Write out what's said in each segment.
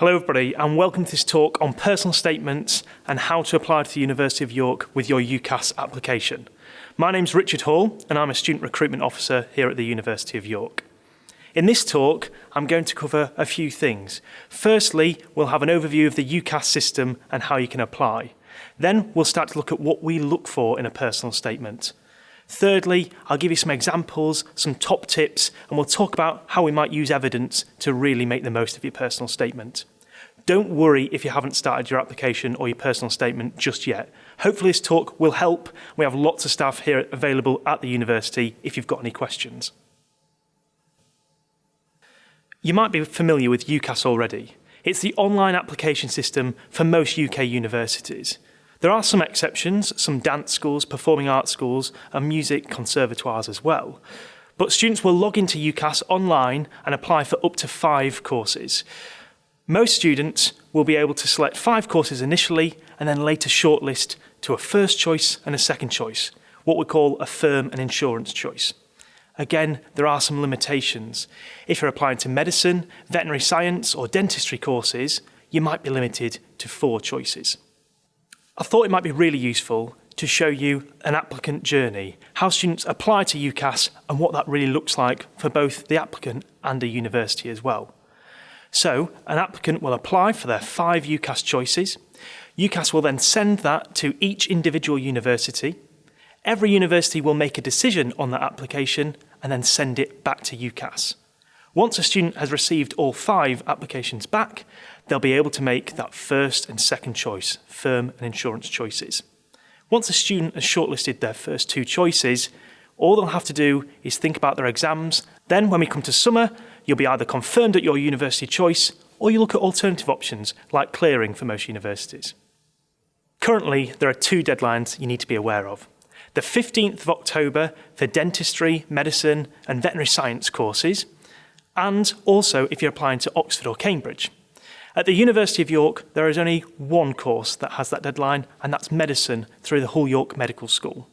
Hello everybody and welcome to this talk on personal statements and how to apply to the University of York with your UCAS application. My name's Richard Hall and I'm a Student Recruitment Officer here at the University of York. In this talk, I'm going to cover a few things. Firstly, we'll have an overview of the UCAS system and how you can apply. Then we'll start to look at what we look for in a personal statement. Thirdly, I'll give you some examples, some top tips, and we'll talk about how we might use evidence to really make the most of your personal statement. Don't worry if you haven't started your application or your personal statement just yet. Hopefully this talk will help. We have lots of staff here available at the university if you've got any questions. You might be familiar with UCAS already. It's the online application system for most UK universities. There are some exceptions, some dance schools, performing arts schools and music conservatoires as well. But students will log into UCAS online and apply for up to 5 courses. Most students will be able to select 5 courses initially and then later shortlist to a first choice and a second choice, what we call a firm and insurance choice. Again, there are some limitations. If you're applying to medicine, veterinary science or dentistry courses, you might be limited to 4 choices. I thought it might be really useful to show you an applicant journey, how students apply to UCAS and what that really looks like for both the applicant and a university as well. So, an applicant will apply for their 5 UCAS choices. UCAS will then send that to each individual university. Every university will make a decision on that application and then send it back to UCAS. Once a student has received all 5 applications back, they'll be able to make that first and second choice, firm and insurance choices. Once a student has shortlisted their first 2 choices, all they'll have to do is think about their exams. Then when we come to summer, you'll be either confirmed at your university choice or you look at alternative options like clearing for most universities. Currently, there are 2 deadlines you need to be aware of. The 15th of October for dentistry, medicine and veterinary science courses, and also if you're applying to Oxford or Cambridge. At the University of York, there is only 1 course that has that deadline, and that's medicine through the Hull York Medical School.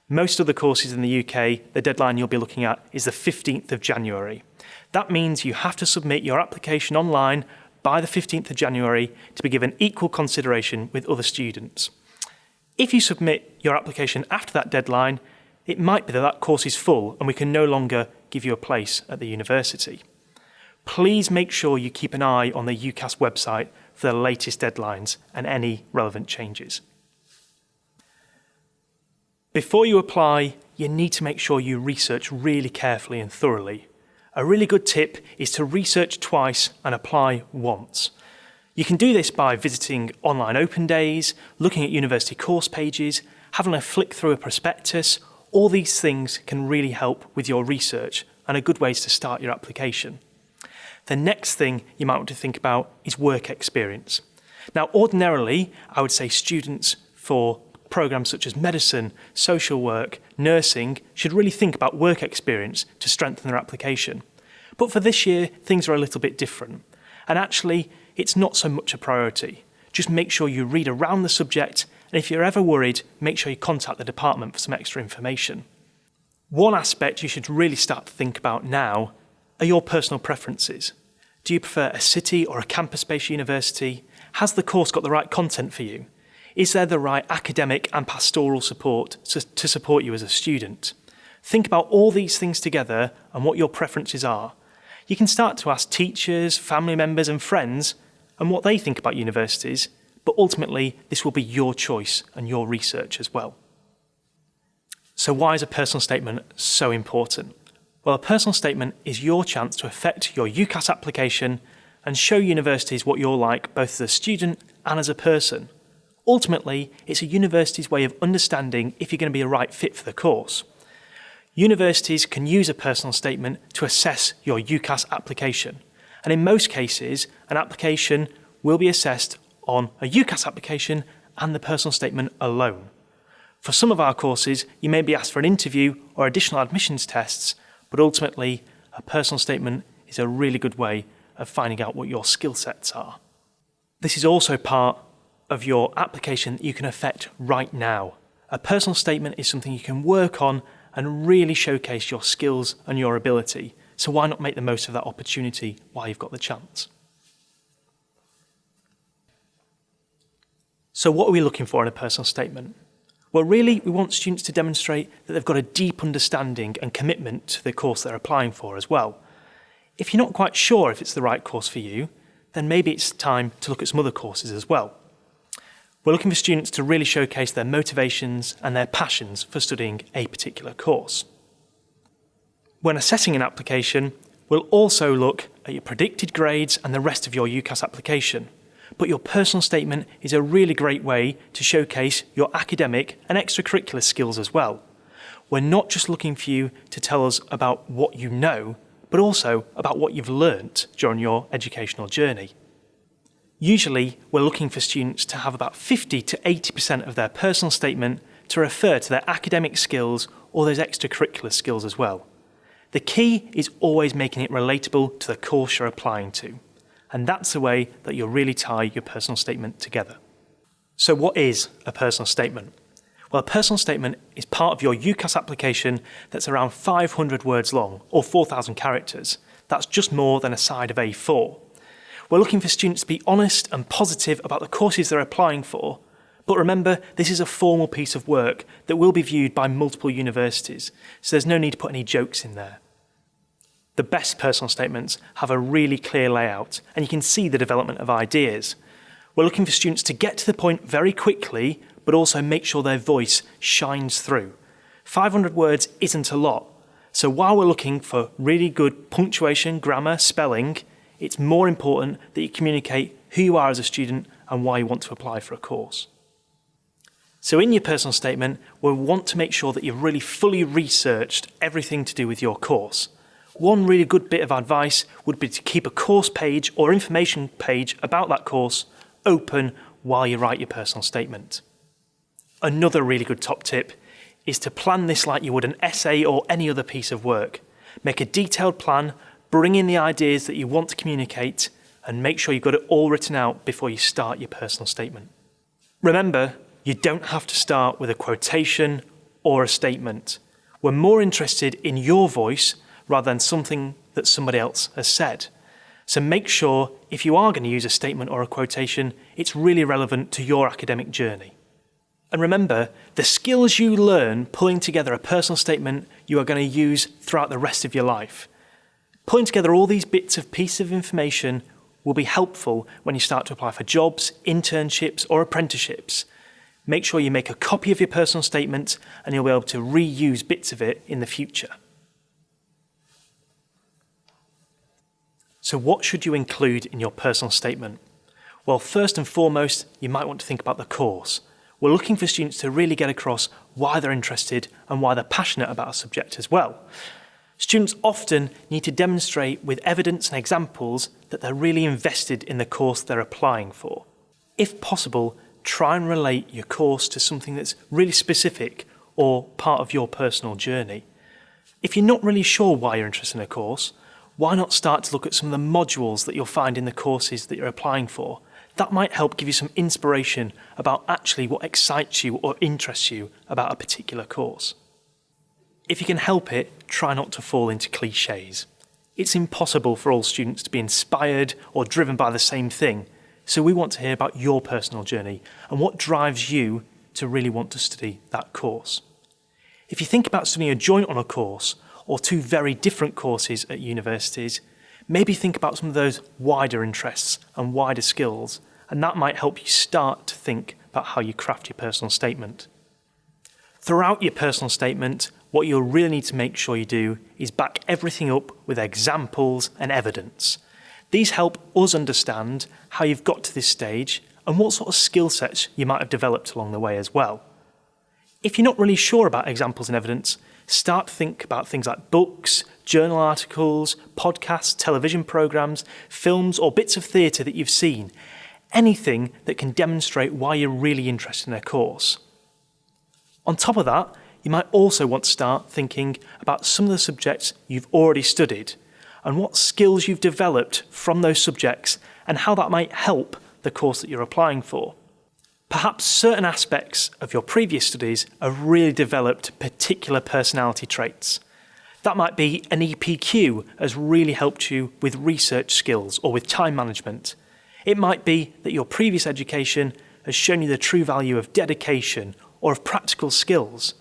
Most other courses in the UK, the deadline you'll be looking at is the 15th of January. That means you have to submit your application online by the 15th of January to be given equal consideration with other students. If you submit your application after that deadline, it might be that that course is full and we can no longer give you a place at the university. Please make sure you keep an eye on the UCAS website for the latest deadlines and any relevant changes. Before you apply, you need to make sure you research really carefully and thoroughly. A really good tip is to research twice and apply once. You can do this by visiting online open days, looking at university course pages, having a flick through a prospectus. All these things can really help with your research and are good ways to start your application. The next thing you might want to think about is work experience. Now, ordinarily, I would say students for programs such as medicine, social work, nursing should really think about work experience to strengthen their application. But for this year, things are a little bit different. And actually, it's not so much a priority. Just make sure you read around the subject, and if you're ever worried, make sure you contact the department for some extra information. One aspect you should really start to think about now are your personal preferences. Do you prefer a city or a campus-based university? Has the course got the right content for you? Is there the right academic and pastoral support to support you as a student? Think about all these things together and what your preferences are. You can start to ask teachers, family members and friends and what they think about universities, but ultimately this will be your choice and your research as well. So why is a personal statement so important? Well, a personal statement is your chance to affect your UCAS application and show universities what you're like both as a student and as a person. Ultimately, it's a university's way of understanding if you're going to be a right fit for the course. Universities can use a personal statement to assess your UCAS application. And in most cases, an application will be assessed on a UCAS application and the personal statement alone. For some of our courses, you may be asked for an interview or additional admissions tests, but ultimately, a personal statement is a really good way of finding out what your skill sets are. This is also part of your application that you can affect right now. A personal statement is something you can work on and really showcase your skills and your ability. So why not make the most of that opportunity while you've got the chance? So what are we looking for in a personal statement? Well, really, we want students to demonstrate that they've got a deep understanding and commitment to the course they're applying for as well. If you're not quite sure if it's the right course for you, then maybe it's time to look at some other courses as well. We're looking for students to really showcase their motivations and their passions for studying a particular course. When assessing an application, we'll also look at your predicted grades and the rest of your UCAS application. But your personal statement is a really great way to showcase your academic and extracurricular skills as well. We're not just looking for you to tell us about what you know, but also about what you've learnt during your educational journey. Usually, we're looking for students to have about 50 to 80% of their personal statement to refer to their academic skills or those extracurricular skills as well. The key is always making it relatable to the course you're applying to, and that's the way that you'll really tie your personal statement together. So what is a personal statement? Well, a personal statement is part of your UCAS application that's around 500 words long, or 4,000 characters. That's just more than a side of A4. We're looking for students to be honest and positive about the courses they're applying for, but remember, this is a formal piece of work that will be viewed by multiple universities, so there's no need to put any jokes in there. The best personal statements have a really clear layout, and you can see the development of ideas. We're looking for students to get to the point very quickly, but also make sure their voice shines through. 500 words isn't a lot, so while we're looking for really good punctuation, grammar, spelling, it's more important that you communicate who you are as a student and why you want to apply for a course. So in your personal statement, we want to make sure that you've really fully researched everything to do with your course. One really good bit of advice would be to keep a course page or information page about that course open while you write your personal statement. Another really good top tip is to plan this like you would an essay or any other piece of work. Make a detailed plan, bring in the ideas that you want to communicate, and make sure you've got it all written out before you start your personal statement. Remember, you don't have to start with a quotation or a statement. We're more interested in your voice rather than something that somebody else has said. So make sure, if you are going to use a statement or a quotation, it's really relevant to your academic journey. And remember, the skills you learn pulling together a personal statement you are going to use throughout the rest of your life. Pulling together all these bits of pieces of information will be helpful when you start to apply for jobs, internships, or apprenticeships. Make sure you make a copy of your personal statement and you'll be able to reuse bits of it in the future. So what should you include in your personal statement? Well, first and foremost, you might want to think about the course. We're looking for students to really get across why they're interested and why they're passionate about a subject as well. Students often need to demonstrate with evidence and examples that they're really invested in the course they're applying for. If possible, try and relate your course to something that's really specific or part of your personal journey. If you're not really sure why you're interested in a course, why not start to look at some of the modules that you'll find in the courses that you're applying for? That might help give you some inspiration about actually what excites you or interests you about a particular course. If you can help it, try not to fall into cliches. It's impossible for all students to be inspired or driven by the same thing, so we want to hear about your personal journey and what drives you to really want to study that course. If you think about studying a joint on a course or two very different courses at universities, maybe think about some of those wider interests and wider skills, and that might help you start to think about how you craft your personal statement. Throughout your personal statement, what you'll really need to make sure you do is back everything up with examples and evidence. These help us understand how you've got to this stage and what sort of skill sets you might have developed along the way as well. If you're not really sure about examples and evidence, start to think about things like books, journal articles, podcasts, television programs, films, or bits of theatre that you've seen. Anything that can demonstrate why you're really interested in a course. On top of that, you might also want to start thinking about some of the subjects you've already studied and what skills you've developed from those subjects and how that might help the course that you're applying for. Perhaps certain aspects of your previous studies have really developed particular personality traits. That might be an EPQ has really helped you with research skills or with time management. It might be that your previous education has shown you the true value of dedication or of practical skills.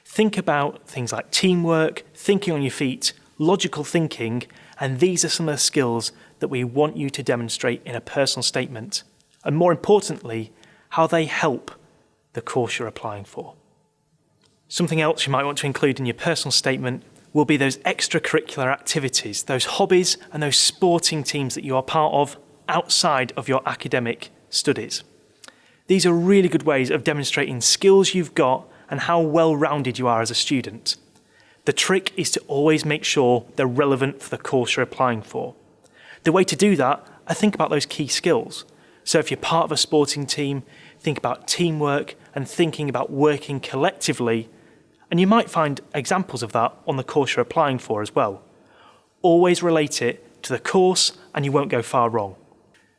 Think about things like teamwork, thinking on your feet, logical thinking, and these are some of the skills that we want you to demonstrate in a personal statement. And more importantly, how they help the course you're applying for. Something else you might want to include in your personal statement will be those extracurricular activities, those hobbies and those sporting teams that you are part of outside of your academic studies. These are really good ways of demonstrating skills you've got and how well-rounded you are as a student. The trick is to always make sure they're relevant for the course you're applying for. The way to do that, I think about those key skills. So if you're part of a sporting team, think about teamwork and thinking about working collectively. And you might find examples of that on the course you're applying for as well. Always relate it to the course and you won't go far wrong.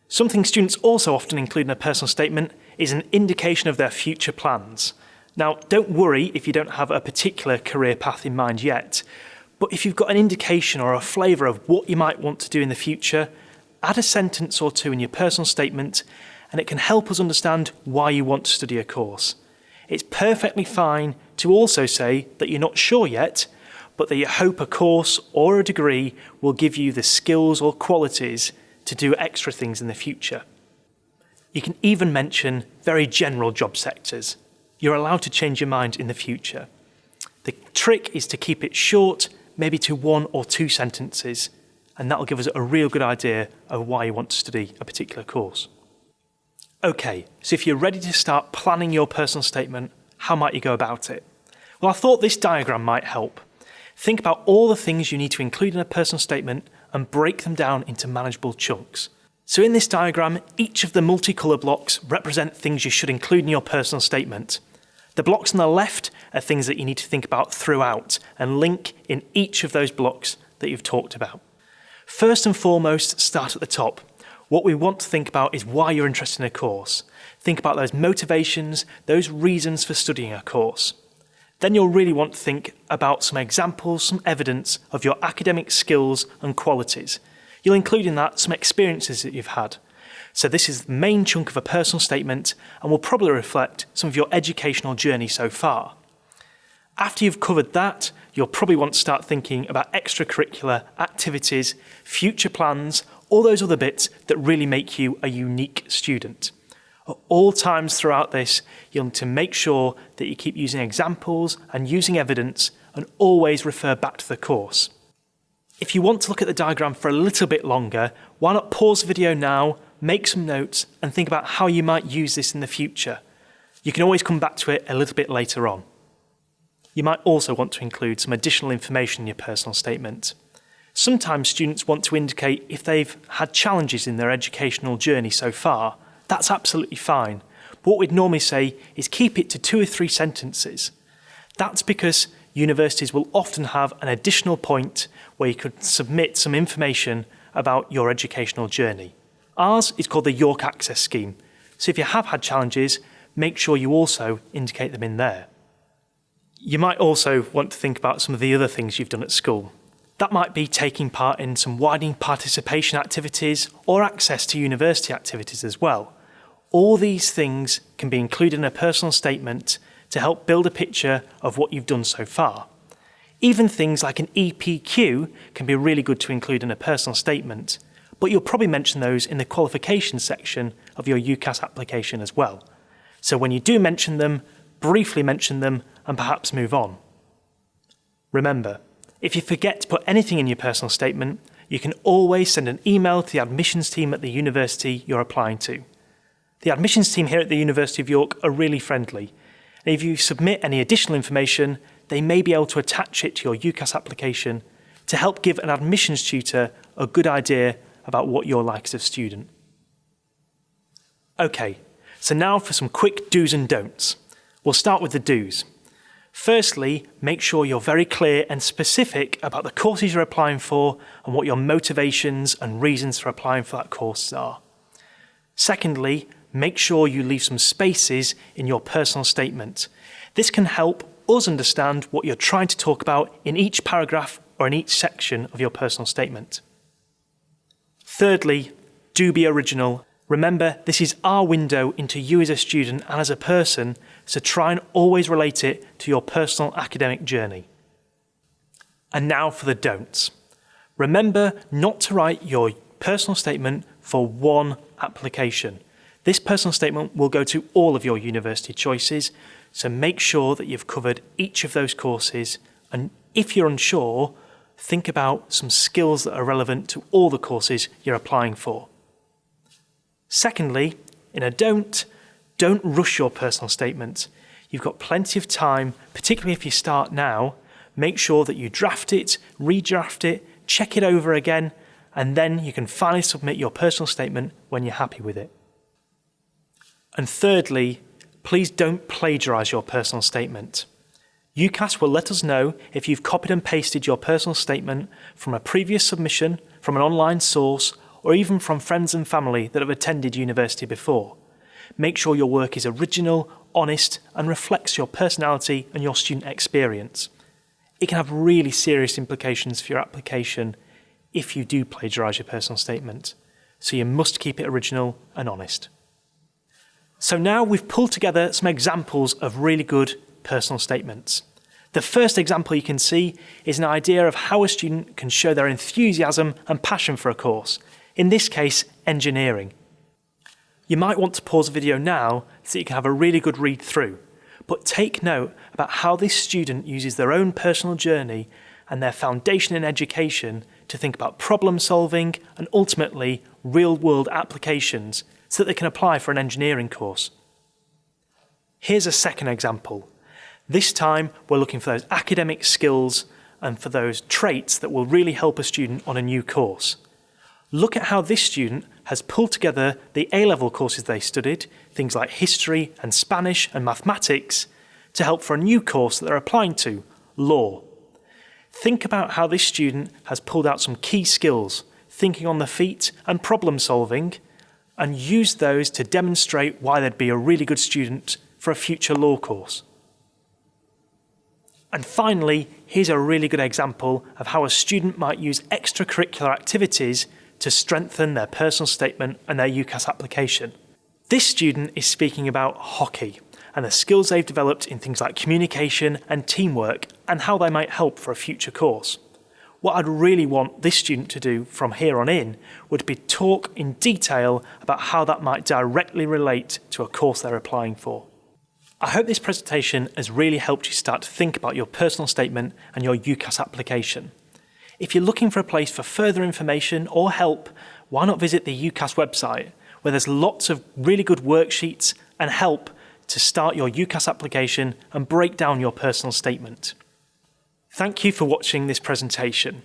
Something students also often include in a personal statement is an indication of their future plans. Now, don't worry if you don't have a particular career path in mind yet, but if you've got an indication or a flavour of what you might want to do in the future, add a sentence or two in your personal statement and it can help us understand why you want to study a course. It's perfectly fine to also say that you're not sure yet, but that you hope a course or a degree will give you the skills or qualities to do extra things in the future. You can even mention very general job sectors. You're allowed to change your mind in the future. The trick is to keep it short, maybe to 1 or 2 sentences, and that'll give us a real good idea of why you want to study a particular course. Okay, so if you're ready to start planning your personal statement, how might you go about it? Well, I thought this diagram might help. Think about all the things you need to include in a personal statement and break them down into manageable chunks. So in this diagram, each of the multicolour blocks represent things you should include in your personal statement. The blocks on the left are things that you need to think about throughout and link in each of those blocks that you've talked about. First and foremost, start at the top. What we want to think about is why you're interested in a course. Think about those motivations, those reasons for studying a course. Then you'll really want to think about some examples, some evidence of your academic skills and qualities. You'll include in that some experiences that you've had. So this is the main chunk of a personal statement and will probably reflect some of your educational journey so far. After you've covered that, you'll probably want to start thinking about extracurricular activities, future plans, all those other bits that really make you a unique student. At all times throughout this, you'll need to make sure that you keep using examples and using evidence and always refer back to the course. If you want to look at the diagram for a little bit longer, why not pause the video now, make some notes and think about how you might use this in the future. You can always come back to it a little bit later on. You might also want to include some additional information in your personal statement. Sometimes students want to indicate if they've had challenges in their educational journey so far. That's absolutely fine. But what we'd normally say is keep it to 2 or 3 sentences. That's because universities will often have an additional point where you could submit some information about your educational journey. Ours is called the York Access Scheme. So if you have had challenges, make sure you also indicate them in there. You might also want to think about some of the other things you've done at school. That might be taking part in some widening participation activities or access to university activities as well. All these things can be included in a personal statement to help build a picture of what you've done so far. Even things like an EPQ can be really good to include in a personal statement, but you'll probably mention those in the qualifications section of your UCAS application as well. So when you do mention them, briefly mention them and perhaps move on. Remember, if you forget to put anything in your personal statement, you can always send an email to the admissions team at the university you're applying to. The admissions team here at the University of York are really friendly, and if you submit any additional information, they may be able to attach it to your UCAS application to help give an admissions tutor a good idea about what you're like as a student. Okay, so now for some quick do's and don'ts. We'll start with the do's. Firstly, make sure you're very clear and specific about the courses you're applying for and what your motivations and reasons for applying for that course are. Secondly, make sure you leave some spaces in your personal statement. This can help us understand what you're trying to talk about in each paragraph or in each section of your personal statement. Thirdly, do be original Remember, this is our window into you as a student and as a person, so try and always relate it to your personal academic journey. And now for the don'ts. Remember not to write your personal statement for one application. This personal statement will go to all of your university choices, so make sure that you've covered each of those courses, and if you're unsure, think about some skills that are relevant to all the courses you're applying for. Secondly, in a don't rush your personal statement. You've got plenty of time, particularly if you start now. Make sure that you draft it, redraft it, check it over again, and then you can finally submit your personal statement when you're happy with it. And thirdly, please don't plagiarise your personal statement. UCAS will let us know if you've copied and pasted your personal statement from a previous submission, from an online source, or even from friends and family that have attended university before. Make sure your work is original, honest, and reflects your personality and your student experience. It can have really serious implications for your application if you do plagiarise your personal statement, so you must keep it original and honest. So now we've pulled together some examples of really good personal statements. The first example you can see is an idea of how a student can show their enthusiasm and passion for a course, in this case, engineering. You might want to pause the video now so that you can have a really good read through, but take note about how this student uses their own personal journey and their foundation in education to think about problem solving and ultimately real-world applications so that they can apply for an engineering course. Here's a second example. This time we're looking for those academic skills and for those traits that will really help a student on a new course. Look at how this student has pulled together the A-level courses they studied, things like history and Spanish and mathematics, to help for a new course that they're applying to, law. Think about how this student has pulled out some key skills, thinking on the feet and problem solving, and used those to demonstrate why they'd be a really good student for a future law course. And finally, here's a really good example of how a student might use extracurricular activities to strengthen their personal statement and their UCAS application. This student is speaking about hockey and the skills they've developed in things like communication and teamwork and how they might help for a future course. What I'd really want this student to do from here on in would be talk in detail about how that might directly relate to a course they're applying for. I hope this presentation has really helped you start to think about your personal statement and your UCAS application. If you're looking for a place for further information or help, why not visit the UCAS website, where there's lots of really good worksheets and help to start your UCAS application and break down your personal statement. Thank you for watching this presentation.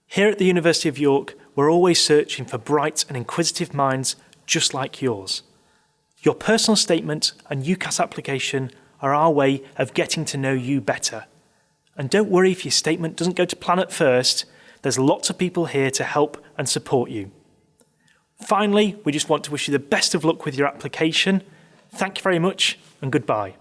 Here at the University of York, we're always searching for bright and inquisitive minds just like yours. Your personal statement and UCAS application are our way of getting to know you better. And don't worry if your statement doesn't go to plan at first, there's lots of people here to help and support you. Finally, we just want to wish you the best of luck with your application. Thank you very much and goodbye.